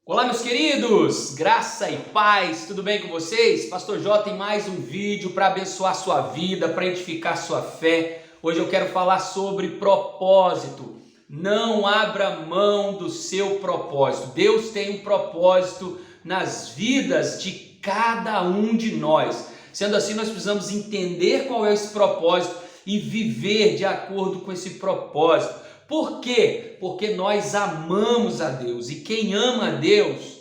Olá, meus queridos, graça e paz, tudo bem com vocês? Pastor J tem mais um vídeo para abençoar sua vida, para edificar sua fé. Hoje eu quero falar sobre propósito. Não abra mão do seu propósito. Deus tem um propósito nas vidas de cada um de nós. Sendo assim, nós precisamos entender qual é esse propósito e viver de acordo com esse propósito. Por quê? Porque nós amamos a Deus e quem ama a Deus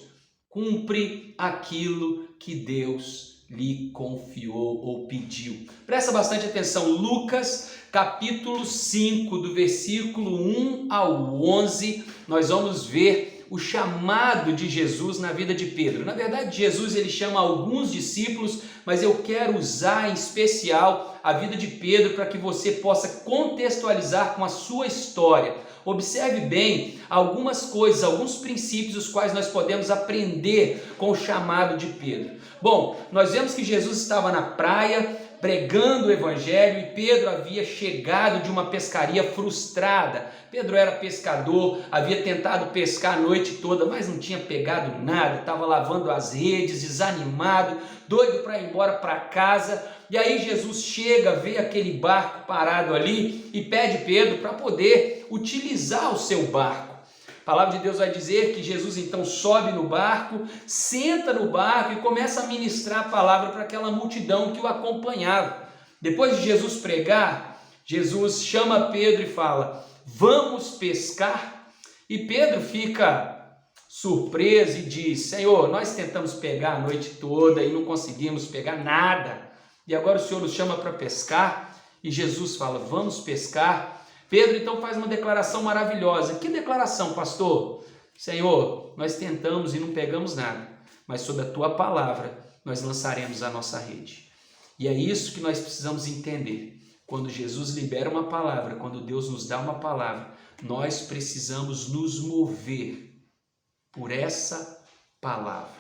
cumpre aquilo que Deus lhe confiou ou pediu. Presta bastante atenção, Lucas capítulo 5, do versículo 1 ao 11, nós vamos ver o chamado de Jesus na vida de Pedro. Na verdade, Jesus ele chama alguns discípulos, mas eu quero usar em especial a vida de Pedro para que você possa contextualizar com a sua história. Observe bem algumas coisas, alguns princípios os quais nós podemos aprender com o chamado de Pedro. Bom, nós vemos que Jesus estava na praia pregando o evangelho e Pedro havia chegado de uma pescaria frustrada. Pedro era pescador, havia tentado pescar a noite toda, mas não tinha pegado nada, estava lavando as redes, desanimado, doido para ir embora para casa. E aí Jesus chega, vê aquele barco parado ali e pede Pedro para poder utilizar o seu barco. A palavra de Deus vai dizer que Jesus então sobe no barco, senta no barco e começa a ministrar a palavra para aquela multidão que o acompanhava. Depois de Jesus pregar, Jesus chama Pedro e fala: vamos pescar? E Pedro fica surpreso e diz: Senhor, nós tentamos pegar a noite toda e não conseguimos pegar nada. E agora o Senhor nos chama para pescar? E Jesus fala: vamos pescar? Pedro então faz uma declaração maravilhosa. Que declaração, pastor? Senhor, nós tentamos e não pegamos nada, mas sob a tua palavra nós lançaremos a nossa rede. E é isso que nós precisamos entender. Quando Jesus libera uma palavra, quando Deus nos dá uma palavra, nós precisamos nos mover por essa palavra.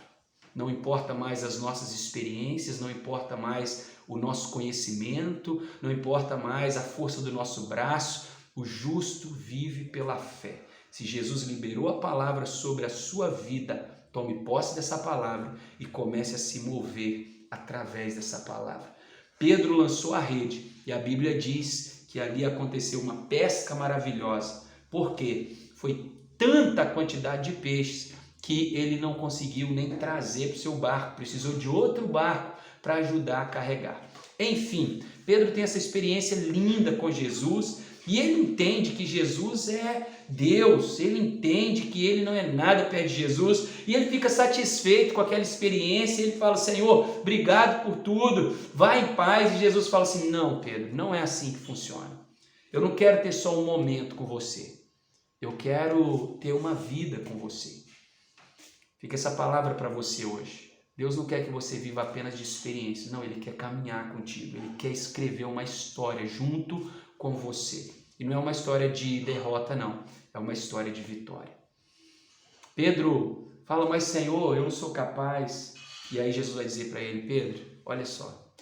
Não importa mais as nossas experiências, não importa mais o nosso conhecimento, não importa mais a força do nosso braço. O justo vive pela fé. Se Jesus liberou a palavra sobre a sua vida, tome posse dessa palavra e comece a se mover através dessa palavra. Pedro lançou a rede e a Bíblia diz que ali aconteceu uma pesca maravilhosa. Por quê? Foi tanta quantidade de peixes que ele não conseguiu nem trazer para o seu barco, precisou de outro barco para ajudar a carregar. Enfim, Pedro tem essa experiência linda com Jesus e ele entende que Jesus é Deus, ele entende que ele não é nada perto de Jesus e ele fica satisfeito com aquela experiência. Ele fala: Senhor, obrigado por tudo, vai em paz. E Jesus fala assim: não, Pedro, não é assim que funciona. Eu não quero ter só um momento com você, eu quero ter uma vida com você. Fica essa palavra para você hoje. Deus não quer que você viva apenas de experiências, não, Ele quer caminhar contigo, Ele quer escrever uma história junto com você. E não é uma história de derrota, não, é uma história de vitória. Pedro fala: mas Senhor, eu não sou capaz. E aí Jesus vai dizer para ele: Pedro, olha só,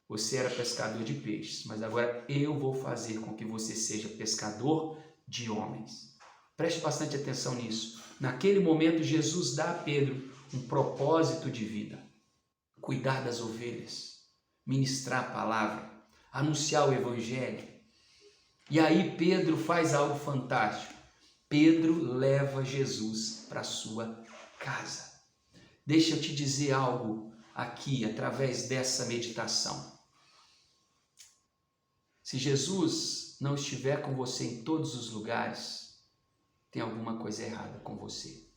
você era pescador de peixes, mas agora eu vou fazer com que você seja pescador de homens. Preste bastante atenção nisso. Naquele momento, Jesus dá a Pedro um propósito de vida: cuidar das ovelhas, ministrar a palavra, anunciar o evangelho. E aí Pedro faz algo fantástico. Pedro leva Jesus para a sua casa. Deixa eu te dizer algo aqui, através dessa meditação. Se Jesus não estiver com você em todos os lugares, tem alguma coisa errada com você.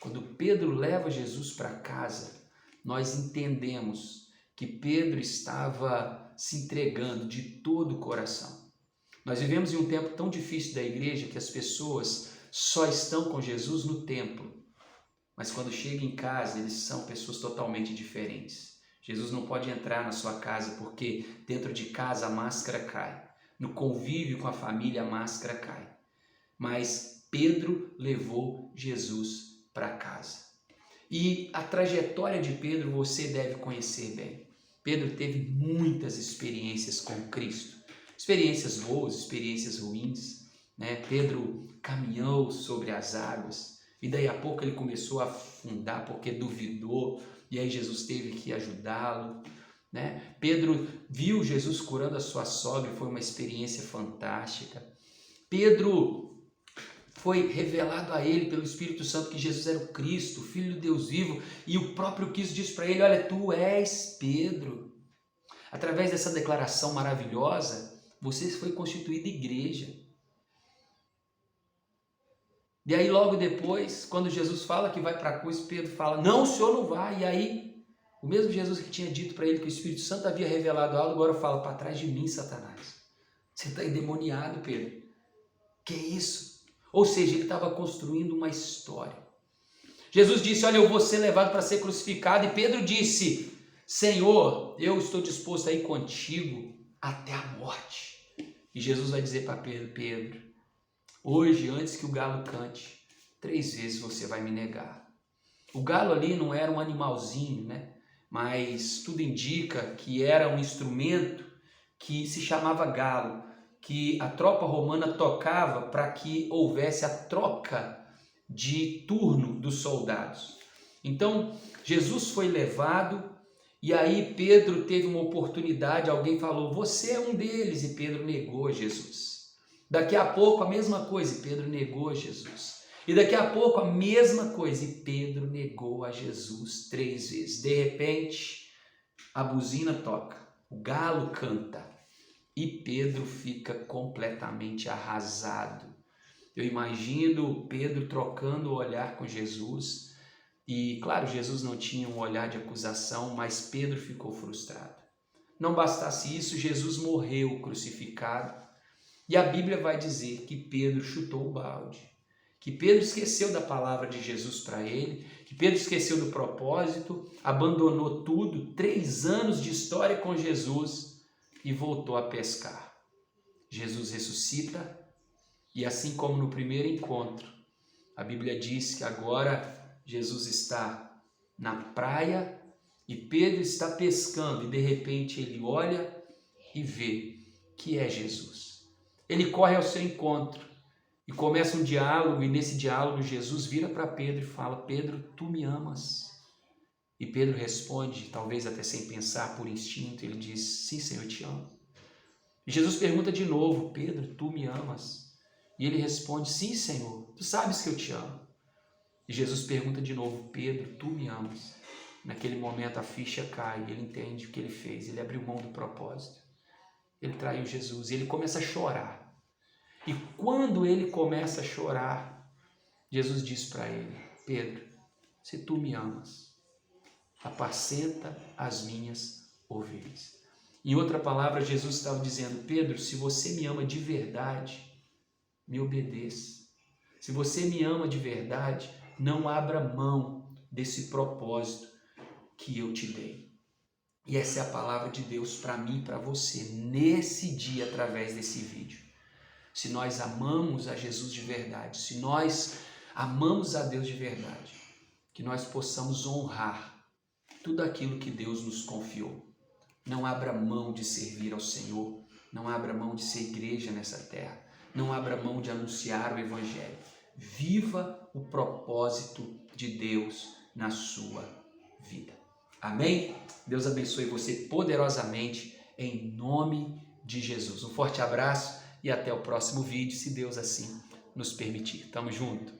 Quando Pedro leva Jesus para casa, nós entendemos que Pedro estava se entregando de todo o coração. Nós vivemos em um tempo tão difícil da igreja que as pessoas só estão com Jesus no templo, mas quando chegam em casa eles são pessoas totalmente diferentes. Jesus não pode entrar na sua casa porque dentro de casa a máscara cai, no convívio com a família a máscara cai, mas Pedro levou Jesus para casa. E a trajetória de Pedro você deve conhecer bem. Pedro teve muitas experiências com Cristo, experiências boas, experiências ruins, né? Pedro caminhou sobre as águas, E daí a pouco ele começou a afundar porque duvidou, e aí Jesus teve que ajudá-lo, né? Pedro viu Jesus curando a sua sogra, foi uma experiência fantástica. Pedro foi revelado a ele pelo Espírito Santo que Jesus era o Cristo, o Filho de Deus vivo, e o próprio Cristo disse para ele: olha, tu és Pedro. Através dessa declaração maravilhosa, você foi constituído igreja. E aí logo depois, quando Jesus fala que vai para a cruz, Pedro fala: não, o senhor não vai. E aí, o mesmo Jesus que tinha dito para ele que o Espírito Santo havia revelado algo, agora fala: para trás de mim, Satanás. Você está endemoniado, Pedro. Que isso? Ou seja, ele estava construindo uma história. Jesus disse: olha, eu vou ser levado para ser crucificado. E Pedro disse: Senhor, eu estou disposto a ir contigo até a morte. E Jesus vai dizer para Pedro: Pedro, hoje, antes que o galo cante, 3 vezes você vai me negar. O galo ali não era um animalzinho, né? Mas tudo indica que era um instrumento que se chamava galo, que a tropa romana tocava para que houvesse a troca de turno dos soldados. Então, Jesus foi levado e aí Pedro teve uma oportunidade, alguém falou: você é um deles, e Pedro negou Jesus. Daqui a pouco a mesma coisa, e Pedro negou Jesus. E daqui a pouco a mesma coisa, e Pedro negou a Jesus 3 vezes. De repente, a buzina toca, o galo canta e Pedro fica completamente arrasado. Eu imagino Pedro trocando o olhar com Jesus e, claro, Jesus não tinha um olhar de acusação, mas Pedro ficou frustrado. Não bastasse isso, Jesus morreu crucificado. E a Bíblia vai dizer que Pedro chutou o balde, que Pedro esqueceu da palavra de Jesus para ele, que Pedro esqueceu do propósito, abandonou tudo, 3 anos de história com Jesus e voltou a pescar. Jesus ressuscita e assim como no primeiro encontro, a Bíblia diz que agora Jesus está na praia e Pedro está pescando e de repente ele olha e vê que é Jesus. Ele corre ao seu encontro e começa um diálogo, e nesse diálogo Jesus vira para Pedro e fala: Pedro, tu me amas? E Pedro responde, talvez até sem pensar, por instinto, ele diz: sim, Senhor, eu te amo. E Jesus pergunta de novo: Pedro, tu me amas? E ele responde: sim, Senhor, tu sabes que eu te amo. E Jesus pergunta de novo: Pedro, tu me amas? Naquele momento a ficha cai, ele entende o que ele fez, ele abriu mão do propósito. Ele traiu Jesus e ele começa a chorar. E quando ele começa a chorar, Jesus diz para ele: Pedro, se tu me amas, apacenta as minhas ovelhas. Em outra palavra, Jesus estava dizendo: Pedro, se você me ama de verdade, me obedeça. Se você me ama de verdade, não abra mão desse propósito que eu te dei. E essa é a palavra de Deus para mim e para você, nesse dia, através desse vídeo. Se nós amamos a Jesus de verdade, se nós amamos a Deus de verdade, que nós possamos honrar tudo aquilo que Deus nos confiou. Não abra mão de servir ao Senhor, não abra mão de ser igreja nessa terra, não abra mão de anunciar o Evangelho. Viva o propósito de Deus na sua vida. Amém? Deus abençoe você poderosamente em nome de Jesus. Um forte abraço e até o próximo vídeo, se Deus assim nos permitir. Tamo junto.